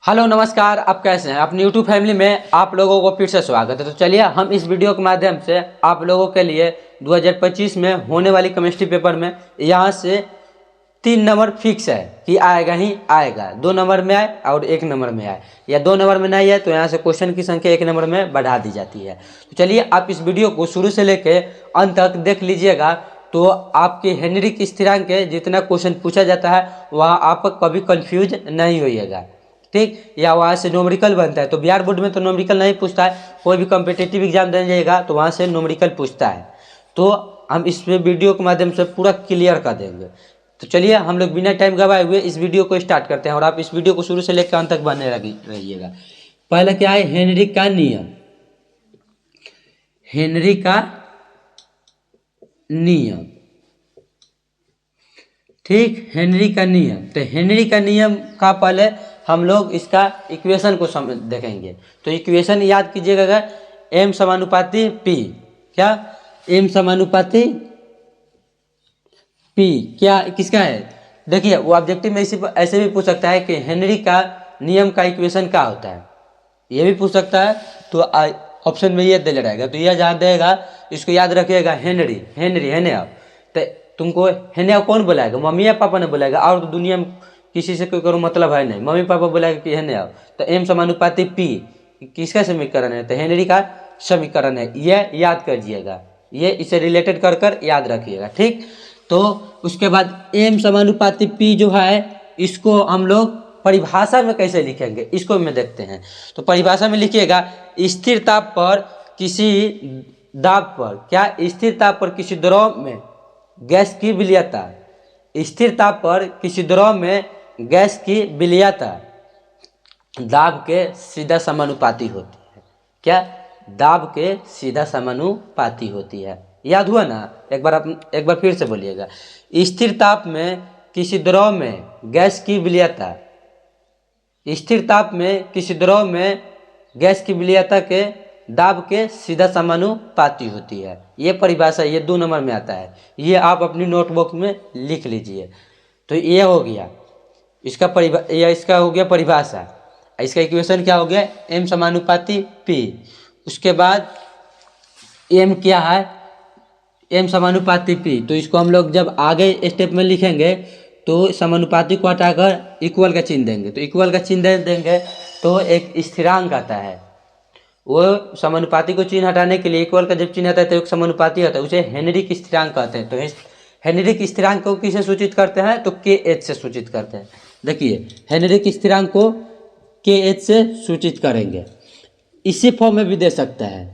Hello नमस्कार, आप कैसे हैं। अपनी यूट्यूब फैमिली में आप लोगों को फिर से स्वागत है। तो चलिए हम इस वीडियो के माध्यम से आप लोगों के लिए 2025 में होने वाली केमिस्ट्री पेपर में यहाँ से 3 नंबर फिक्स है कि आएगा ही आएगा। 2 नंबर में आए और 1 नंबर में आए, या 2 नंबर में नहीं है तो यहाँ से क्वेश्चन की संख्या 1 नंबर में बढ़ा दी जाती है। तो चलिए आप इस वीडियो को शुरू से लेकर अंत तक देख लीजिएगा, तो आपके हेनरिक स्थिरांक के जितना क्वेश्चन पूछा जाता है वह आप कभी कंफ्यूज नहीं होइएगा, ठीक। या वहाँ से न्यूमेरिकल बनता है, तो बिहार बोर्ड में तो न्यूमेरिकल नहीं पूछता है, कोई भी कॉम्पिटिटिव एग्जाम देने जाएगा तो वहाँ से न्यूमेरिकल पूछता है। तो हम इस वीडियो के माध्यम से पूरा क्लियर कर देंगे। तो चलिए हम लोग बिना टाइम गवाए हुए इस वीडियो को स्टार्ट करते हैं, और आप इस वीडियो को शुरू से लेकर अंत तक बने रहिएगा। पहला क्या है, हेनरिक का नियम। हेनरी का नियम, ठीक। हेनरी का नियम, तो हेनरी का नियम का पहले हम लोग इसका इक्वेशन को देखेंगे। तो इक्वेशन याद कीजिएगा, एम समानुपाती पी। क्या, एम समानुपाती पी क्या किसका है। देखिए वो ऑब्जेक्टिव में ऐसे भी पूछ सकता है कि हेनरी का नियम का इक्वेशन क्या होता है, ये भी पूछ सकता है। तो ऑप्शन में ये दे रहेगा, तो यह जहाँ देगा इसको याद रखिएगा, हेनरी हेनरी हेने। तो तुमको हेने कौन बुलाएगा, मम्मी या पापा ने बुलाएगा, और तो दुनिया में किसी से कोई करो मतलब है नहीं, मम्मी पापा बुलाएगा कि हेने आओ। तो एम समानुपाती पी किसका समीकरण है, तो हेनरी का समीकरण है, यह याद करिएगा, ये इसे रिलेटेड कर कर याद रखिएगा, ठीक। तो उसके बाद एम समानुपाती पी जो है, इसको हम लोग परिभाषा में कैसे लिखेंगे इसको में देखते हैं। तो परिभाषा में लिखिएगा, स्थिर ताप पर किसी दाब पर, क्या, स्थिर ताप पर किसी द्रव में गैस की विलयता, स्थिर ताप पर किसी द्रव में गैस की विलयता दाब के सीधा समानुपाती होती है। क्या, दाब के सीधा समानुपाती होती है। याद हुआ ना, एक बार फिर से बोलिएगा, स्थिर ताप में किसी द्रव में गैस की विलयता, स्थिर ताप में किसी द्रव में गैस की विलयता के दाब के सीधा समानुपाती होती है। ये परिभाषा ये 2 नंबर में आता है, ये आप अपनी नोटबुक में लिख लीजिए। तो ये हो गया इसका हो गया परिभाषा। इसका इक्वेशन क्या हो गया, एम समानुपाती पी। उसके बाद एम क्या है, एम समानुपाती पी। तो इसको हम लोग जब आगे स्टेप में लिखेंगे तो समानुपाती को हटाकर इक्वल का चिन्ह देंगे। तो इक्वल का चिन्ह देंगे तो एक स्थिरांक आता है, वो समानुपाती को चिन्ह हटाने के लिए इक्वल का जब चिन्ह आता है तो एक समानुपाती आता है, उसे हेनरिक स्थिरांक कहते हैं। तो हेनरिक स्थिरांक को किसे सूचित करते हैं, तो के एच से सूचित करते हैं। देखिए हेनरिक स्थिरांक को के एच से सूचित करेंगे, इसी फॉर्म में भी दे सकता है,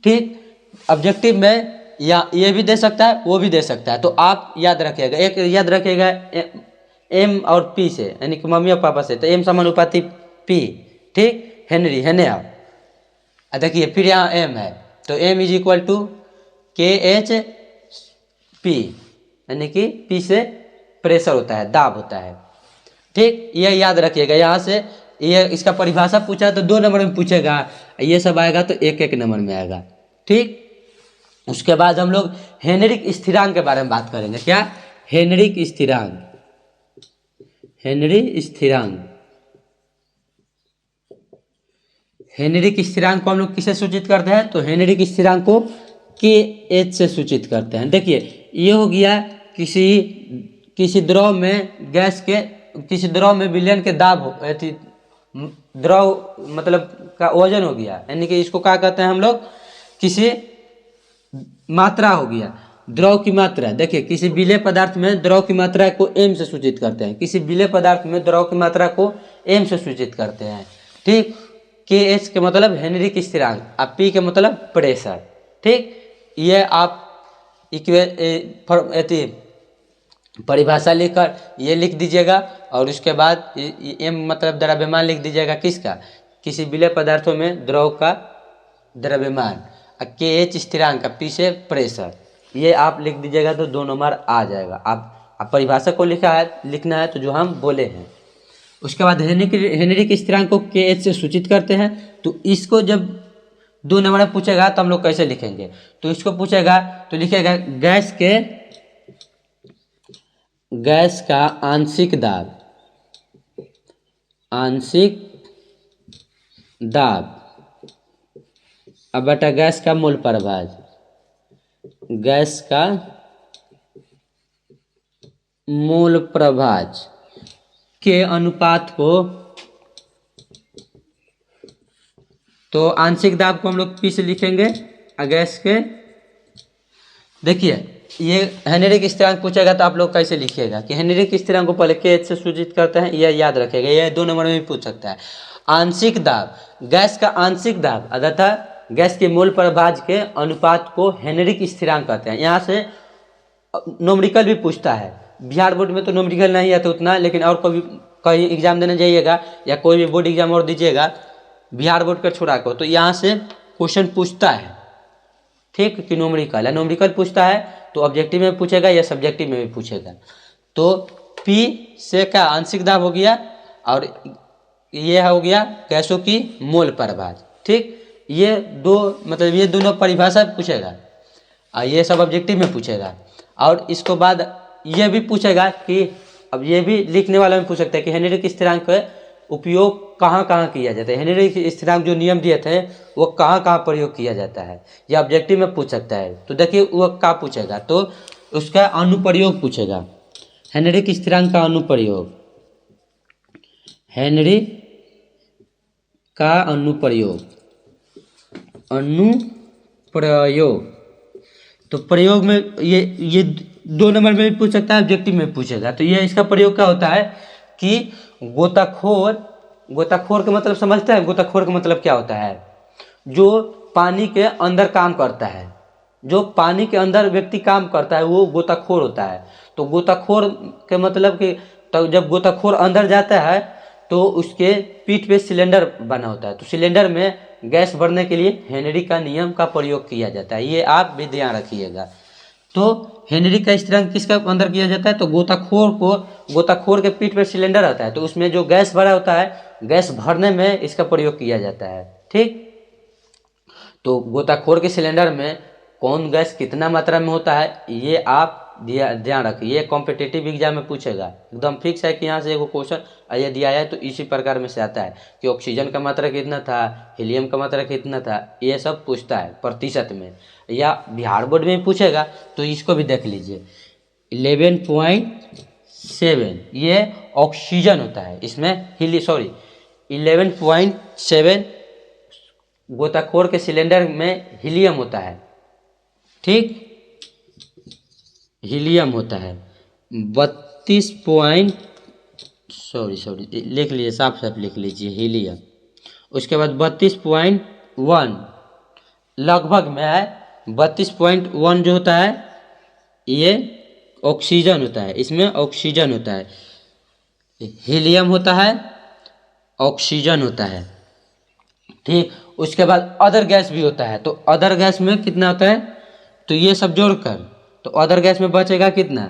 ठीक। ऑब्जेक्टिव में या ये भी दे सकता है, वो भी दे सकता है। तो आप याद रखिएगा, एक याद रखिएगा एम और पी से, यानी कि मम्मी और पापा से, तो एम समानुपाती पी, ठीक। हेनरी हेने आप देखिए, फिर यहाँ एम है, तो एम इज इक्वल टू के एच पी, यानी कि पी से प्रेशर होता है, दाब होता है, ठीक। ये याद रखिएगा। यहाँ से ये इसका परिभाषा पूछा तो 2 नंबर में पूछेगा, ये सब आएगा तो 1-1 नंबर में आएगा, ठीक। उसके बाद हम लोग हेनरिक स्थिरांक के बारे में बात करेंगे। क्या, हेनरिक स्थिरांक, हेनरी स्थिरांक। हेनरिक स्थिरांक को हम लोग किसे सूचित करते हैं, तो हेनरिक स्थिरांक को के एच से सूचित करते हैं। देखिए ये हो गया किसी द्रव में गैस के, किसी द्रव में विलयन के दाब द्रव मतलब का वजन हो गया, यानी कि इसको क्या कहते हैं हम लोग, किसी मात्रा हो गया, द्रव की मात्रा। देखिए किसी विलेय पदार्थ में द्रव की मात्रा को एम से सूचित करते हैं, किसी विलेय पदार्थ में द्रव की मात्रा को एम से सूचित करते हैं, ठीक। के एच के मतलब हेनरिक स्थिरांक, और पी के मतलब प्रेशर, ठीक। ये आप परिभाषा लिखकर ये लिख दीजिएगा, और उसके बाद एम मतलब द्रव्यमान लिख दीजिएगा, किसका, किसी विलेय पदार्थों में द्रव का द्रव्यमान, के एच स्थिरांक, पी से प्रेशर, ये आप लिख दीजिएगा तो 2 नंबर आ जाएगा। आप परिभाषा को लिखना है तो जो हम बोले हैं। उसके बाद हेनरिक स्थिरांक को के एच से सूचित करते हैं। तो इसको जब 2 नंबर में पूछेगा तो हम लोग कैसे लिखेंगे, तो इसको पूछेगा तो लिखेगा गैस का आंशिक दाब, आंशिक दाब अब बटा गैस का मोल प्रभाज, गैस का मोल प्रभाज के अनुपात को, तो आंशिक दाब को हम लोग पी से लिखेंगे और गैस के, देखिए ये हेनरिक स्थिरांक पूछेगा तो आप लोग कैसे लिखिएगा कि हेनरिक स्थिरांक को पहले के से सूचित करते हैं, यह याद रखेगा। यह 2 नंबर में भी पूछ सकता है। आंशिक दाब, गैस का आंशिक दाब तथा गैस के मोल प्रभाज के अनुपात को हेनरिक स्थिरांक कहते हैं। यहाँ से न्यूमेरिकल भी पूछता है। बिहार बोर्ड में तो न्यूमेरिकल नहीं आता उतना, लेकिन और कहीं एग्जाम देने जाइएगा या कोई भी बोर्ड एग्जाम और दीजिएगा बिहार बोर्ड का छोड़ा को, तो यहाँ से क्वेश्चन पूछता है, ठीक, कि न्यूमेरिकल है, न्यूमेरिकल पूछता है तो ऑब्जेक्टिव में पूछेगा या सब्जेक्टिव में भी पूछेगा। तो P से का आंशिक दाब हो गया और ये हो गया गैसों की मोल प्रभाज, ठीक। ये दो मतलब ये दोनों परिभाषा पूछेगा और ये सब ऑब्जेक्टिव में पूछेगा। और इसको बाद ये भी पूछेगा कि अब ये भी लिखने वाला में पूछ सकता है कि हेनरिक स्थिरांक का उपयोग कहाँ कहाँ किया जाता है, हेनरिक स्थिरांक जो नियम दिए थे वो कहाँ कहाँ प्रयोग किया जाता है, ये ऑब्जेक्टिव में पूछ सकता है। तो देखिए वो क्या पूछेगा, तो उसका अनुप्रयोग पूछेगा, हेनरिक स्थिरांक का अनुप्रयोग, हेनरिक का अनुप्रयोग, अनुप्रयोग। तो प्रयोग में ये 2 नंबर में भी पूछ सकता है, ऑब्जेक्टिव में पूछेगा। तो ये इसका प्रयोग क्या होता है कि गोताखोर का मतलब समझते हैं, गोताखोर का मतलब क्या होता है, जो पानी के अंदर काम करता है, जो पानी के अंदर व्यक्ति काम करता है वो गोताखोर होता है। तो गोताखोर के मतलब कि तो जब गोताखोर अंदर जाता है तो उसके पीठ पे सिलेंडर बना होता है, तो सिलेंडर में गैस भरने के लिए हेनरी का नियम का प्रयोग किया जाता है, ये आप भी ध्यान रखिएगा। तो हेनरी का स्थिरांक किसका अंदर किया जाता है, तो गोताखोर के पीठ पर सिलेंडर आता है, तो उसमें जो गैस भरा होता है गैस भरने में इसका प्रयोग किया जाता है, ठीक। तो गोताखोर के सिलेंडर में कौन गैस कितना मात्रा में होता है ये आप ध्यान रखिए, ये कॉम्पिटिटिव एग्जाम में पूछेगा, एकदम फिक्स है कि यहाँ से एगो क्वेश्चन यदि आया है तो इसी प्रकार में से आता है कि ऑक्सीजन का मात्रा कितना था, हीलियम का मात्रा कितना था, ये सब पूछता है प्रतिशत में, या बिहार बोर्ड में पूछेगा। तो इसको भी देख लीजिए 11.7 ये ऑक्सीजन होता है, इसमें 11.7 गोताखोर के सिलेंडर में हीलियम होता है, ठीक, हीलियम होता है 32 पॉइंट लिख लीजिए, साफ साफ लिख लीजिए हीलियम। उसके बाद 32.1 लगभग में है, 32.1 जो होता है ये ऑक्सीजन होता है, इसमें ऑक्सीजन होता है, हीलियम होता है, ऑक्सीजन होता है, ठीक। उसके बाद अदर गैस भी होता है, तो अदर गैस में कितना होता है, तो ये सब जोड़कर तो अदर गैस में बचेगा कितना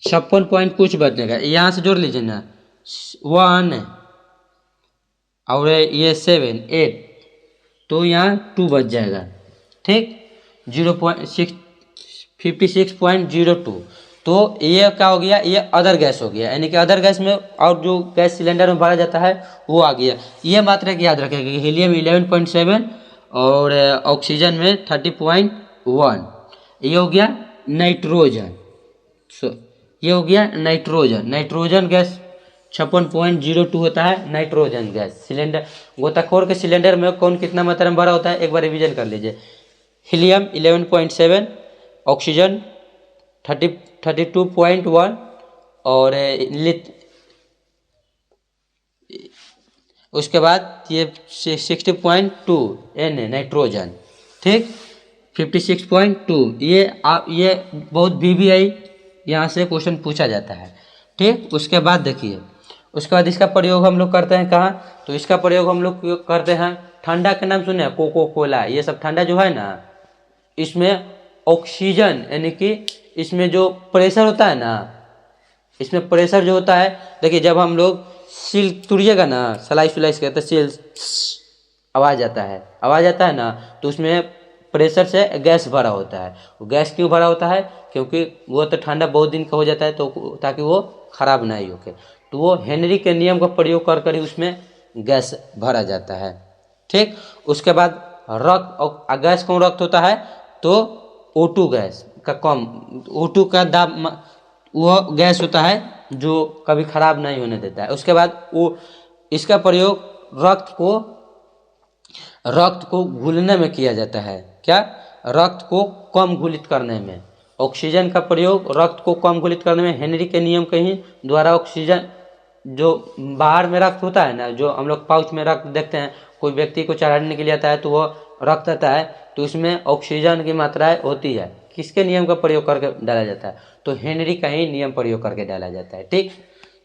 56 पॉइंट कुछ बचेगा, यहाँ से जोड़ लीजिए ना 1 और ये 7 8, तो यहाँ 2 बच जाएगा, ठीक, 56.02। तो ये क्या हो गया, ये अदर गैस हो गया, यानी कि अदर गैस में और जो गैस सिलेंडर में भरा जाता है वो आ गया। ये मात्रा की याद रखेगा, हीलियम 11.7 और ऑक्सीजन में 30.1, ये हो गया नाइट्रोजन। ये हो गया नाइट्रोजन गैस 56.02 होता है नाइट्रोजन गैस। सिलेंडर गोताखोर के सिलेंडर में कौन कितना मात्रा में भरा होता है एक बार रिवीजन कर लीजिए, हीलियम 11.7, ऑक्सीजन 32.1 और उसके बाद ये 60.2 नाइट्रोजन, ठीक, 56.2। ये बहुत VVI यहाँ से क्वेश्चन पूछा जाता है, ठीक। उसके बाद देखिए, उसके बाद इसका प्रयोग हम लोग करते हैं कहाँ, तो इसका प्रयोग हम लोग करते हैं ठंडा के नाम सुने, कोको कोला, ये सब ठंडा जो है ना, इसमें ऑक्सीजन यानी कि इसमें जो प्रेशर होता है ना, इसमें प्रेशर जो होता है, देखिए जब हम लोग सील तुड़िएगा ना, स्लाइस करते सील आवाज़ आता है ना, तो उसमें प्रेशर से गैस भरा होता है। वो गैस क्यों भरा होता है, क्योंकि वो तो ठंडा बहुत दिन का हो जाता है तो ताकि वो ख़राब ना ही होके, तो वो हेनरी के नियम का प्रयोग कर कर ही उसमें गैस भरा जाता है। ठीक, उसके बाद रक्त, और गैस कौन रक्त होता है, तो O2 गैस का कम, O2 का दाब वो गैस होता है जो कभी खराब नहीं होने देता है। उसके बाद वो इसका प्रयोग रक्त को घुलने में किया जाता है। क्या, रक्त को कम घुलित करने में। ऑक्सीजन का प्रयोग रक्त को कम घुलित करने में हेनरी के नियम के ही द्वारा ऑक्सीजन, जो बाहर में रक्त होता है ना, जो हम लोग पाउच में रक्त देखते हैं, कोई व्यक्ति को चढ़ाने के लिए आता है तो वो रक्त आता है, तो इसमें ऑक्सीजन की मात्राएं होती है। किसके नियम का प्रयोग करके डाला जाता है, तो हेनरी का ही नियम प्रयोग करके डाला जाता है। ठीक,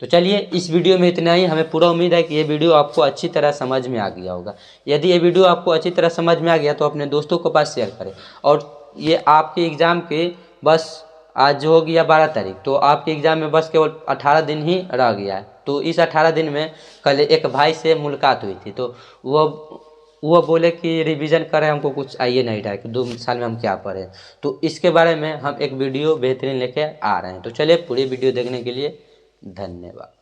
तो चलिए इस वीडियो में इतना ही। हमें पूरा उम्मीद है कि ये वीडियो आपको अच्छी तरह समझ में आ गया होगा। यदि ये वीडियो आपको अच्छी तरह समझ में आ गया तो अपने दोस्तों के पास शेयर करें। और ये आपके एग्ज़ाम के बस, आज जो हो गया 12 तारीख, तो आपके एग्ज़ाम में बस केवल 18 दिन ही रह गया है। तो इस 18 दिन में कल एक भाई से मुलाकात हुई थी, तो वो बोले कि रिवीजन करें, हमको कुछ आइए नहीं रहा है कि 2 साल में हम क्या पढ़े। तो इसके बारे में हम एक वीडियो बेहतरीन लेके आ रहे हैं। तो चलिए पूरी वीडियो देखने के लिए धन्यवाद।